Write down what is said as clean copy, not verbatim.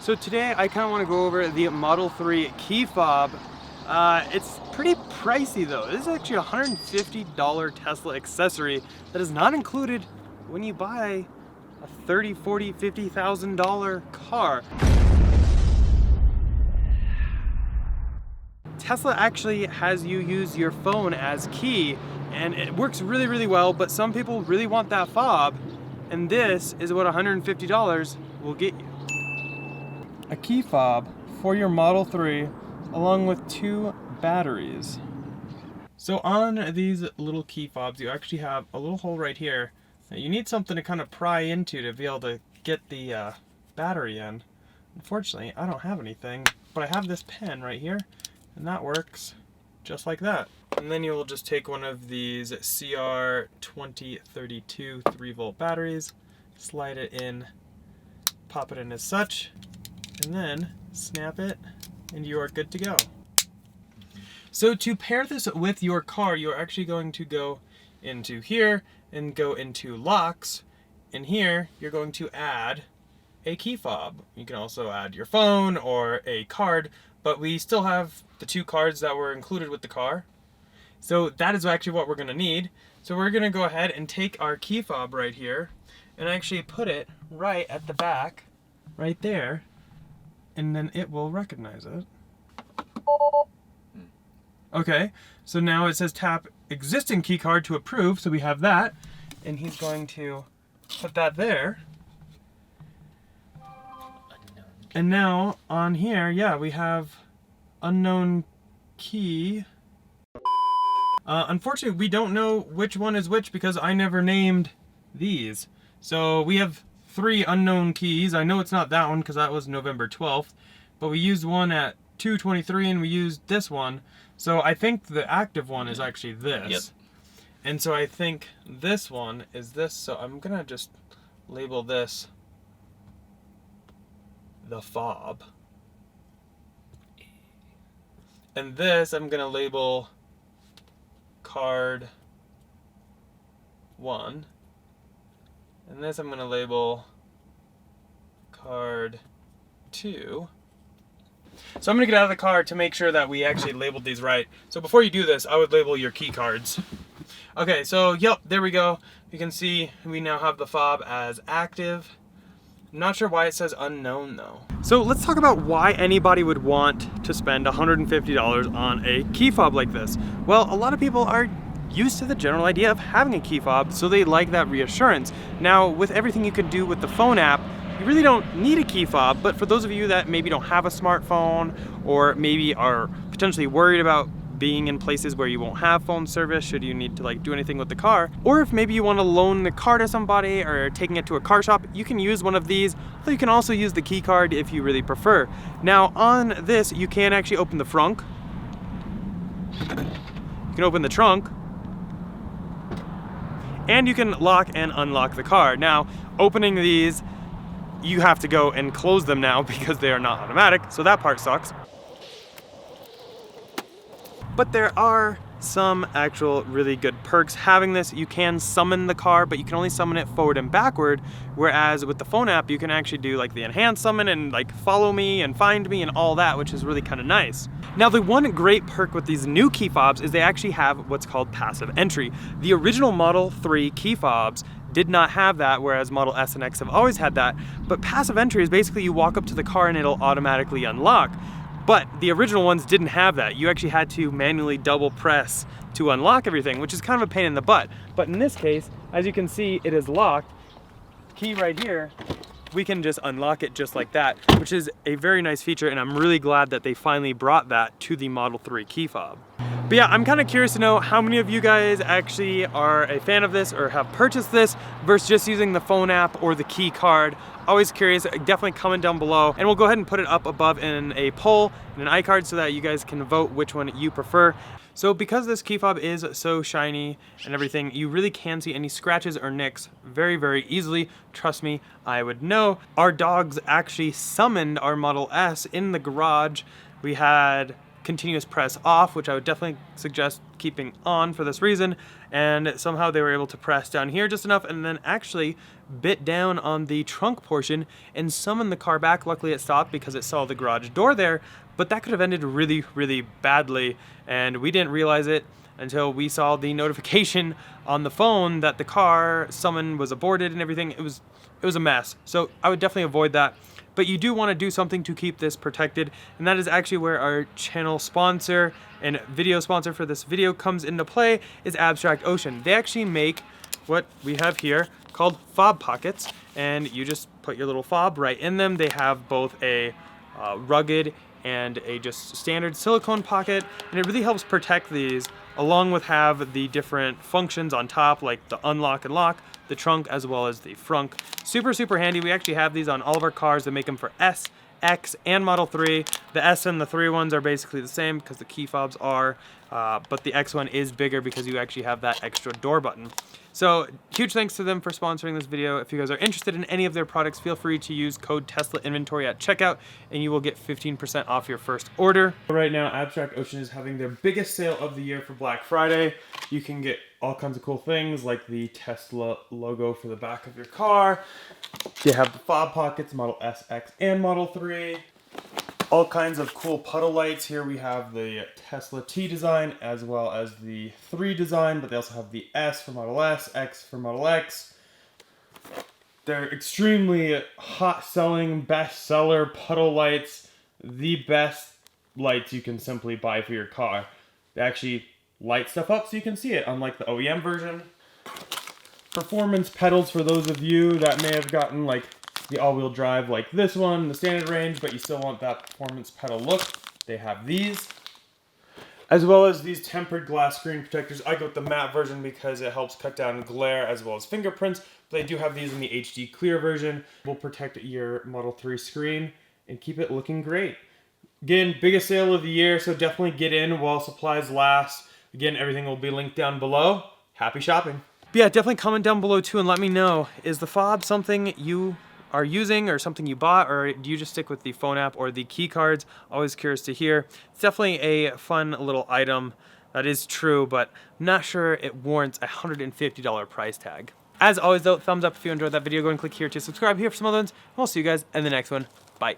So today I kind of want to go over the Model 3 key fob. It's pretty pricey though. This is actually a $150 Tesla accessory that is not included when you buy a $30, $40, $50,000 car. Tesla actually has you use your phone as key, and it works really, really well, but some people really want that fob, and this is what $150 will get you. A key fob for your Model 3 along with 2 batteries. So on these little key fobs you actually have a little hole right here that you need something to kind of pry into to be able to get the battery in. Unfortunately I don't have anything, but I have this pen right here and that works just like that. And then you'll just take one of these CR2032 3-volt batteries, slide it in, pop it in as such, and then snap it and you are good to go. So to pair this with your car, you're actually going to go into here and go into locks, and here you're going to add a key fob. You can also add your phone or a card, but we still have the 2 cards that were included with the car. So that is actually what we're going to need. So we're going to go ahead and take our key fob right here and actually put it right at the back, right there, and then it will recognize it. Okay, so now it says tap existing key card to approve, so we have that, and he's going to put that there. And now on here, yeah, we have unknown key. Unfortunately, we don't know which one is which because I never named these. So we have 3 unknown keys. I know it's not that one because that was November 12th, but we used one at 2:23 and we used this one. So I think the active one is actually this. Yep. And so I think this one is this. So I'm gonna just label this the fob. And this I'm gonna label card 1. And this I'm gonna label card 2. So I'm gonna get out of the car to make sure that we actually labeled these right. So before you do this, I would label your key cards. Okay, so yep, there we go. You can see we now have the fob as active. I'm not sure why it says unknown though. So let's talk about why anybody would want to spend $150 on a key fob like this. Well, a lot of people are used to the general idea of having a key fob, so they like that reassurance. Now, with everything you can do with the phone app, you really don't need a key fob, but for those of you that maybe don't have a smartphone or maybe are potentially worried about being in places where you won't have phone service should you need to like do anything with the car, or if maybe you want to loan the car to somebody or taking it to a car shop, you can use one of these, although you can also use the key card if you really prefer. Now on this, you can actually open the trunk. You can open the trunk, and you can lock and unlock the car. Now, opening these, you have to go and close them now because they are not automatic, so that part sucks. But there are some actual really good perks having this. You can summon the car, but you can only summon it forward and backward, whereas with the phone app you can actually do like the enhanced summon and like follow me and find me and all that, which is really kind of nice. Now the one great perk with these new key fobs is they actually have what's called passive entry. The original Model 3 key fobs did not have that, whereas Model S and X have always had that. But passive entry is basically you walk up to the car and it'll automatically unlock. But the original ones didn't have that. You actually had to manually double press to unlock everything, which is kind of a pain in the butt. But in this case, as you can see, it is locked. Key right here, we can just unlock it just like that, which is a very nice feature, and I'm really glad that they finally brought that to the Model 3 key fob. But yeah, I'm kind of curious to know how many of you guys actually are a fan of this or have purchased this versus just using the phone app or the key card. Always curious, definitely comment down below, and we'll go ahead and put it up above in a poll and an iCard so that you guys can vote which one you prefer. So because this key fob is so shiny and everything, you really can see any scratches or nicks very, very easily. Trust me, I would know. Our dogs actually summoned our Model S in the garage. We had continuous press off, which I would definitely suggest keeping on for this reason. And somehow they were able to press down here just enough and then actually bit down on the trunk portion and summon the car back. Luckily it stopped because it saw the garage door there, but that could have ended really, really badly. And we didn't realize it until we saw the notification on the phone that the car summon was aborted and everything. It was a mess. So I would definitely avoid that. But you do want to do something to keep this protected, and that is actually where our channel sponsor and video sponsor for this video comes into play, is Abstract Ocean. They actually make what we have here called fob pockets, and you just put your little fob right in them. They have both a rugged and a just standard silicone pocket, and it really helps protect these, along with have the different functions on top, like the unlock and lock, the trunk, as well as the frunk. Super, super handy. We actually have these on all of our cars. They make them for S, X, and Model 3. The S and the 3 ones are basically the same because the key fobs are, but the X one is bigger because you actually have that extra door button. So huge thanks to them for sponsoring this video. If you guys are interested in any of their products, feel free to use code TESLAINVENTORY at checkout and you will get 15% off your first order. Right now, Abstract Ocean is having their biggest sale of the year for Black Friday. You can get all kinds of cool things like the Tesla logo for the back of your car. They have the fob pockets, Model S, X, and Model 3. All kinds of cool puddle lights. Here we have the Tesla T design as well as the 3 design, but they also have the S for Model S, X for Model X. They're extremely hot selling, best seller puddle lights. The best lights you can simply buy for your car. They actually light stuff up so you can see it, unlike the OEM version. Performance pedals for those of you that may have gotten like the all-wheel drive like this one, the standard range, but you still want that performance pedal look. They have these. As well as these tempered glass screen protectors. I go with the matte version because it helps cut down glare as well as fingerprints. But they do have these in the HD clear version. Will protect your Model 3 screen and keep it looking great. Again, biggest sale of the year, so definitely get in while supplies last. Again, everything will be linked down below. Happy shopping. But yeah, definitely comment down below too and let me know, is the fob something you are using or something you bought, or do you just stick with the phone app or the key cards? Always curious to hear. It's definitely a fun little item. That is true, but I'm not sure it warrants a $150 price tag. As always though, thumbs up if you enjoyed that video. Go and click here to subscribe here for some other ones. We'll see you guys in the next one. Bye.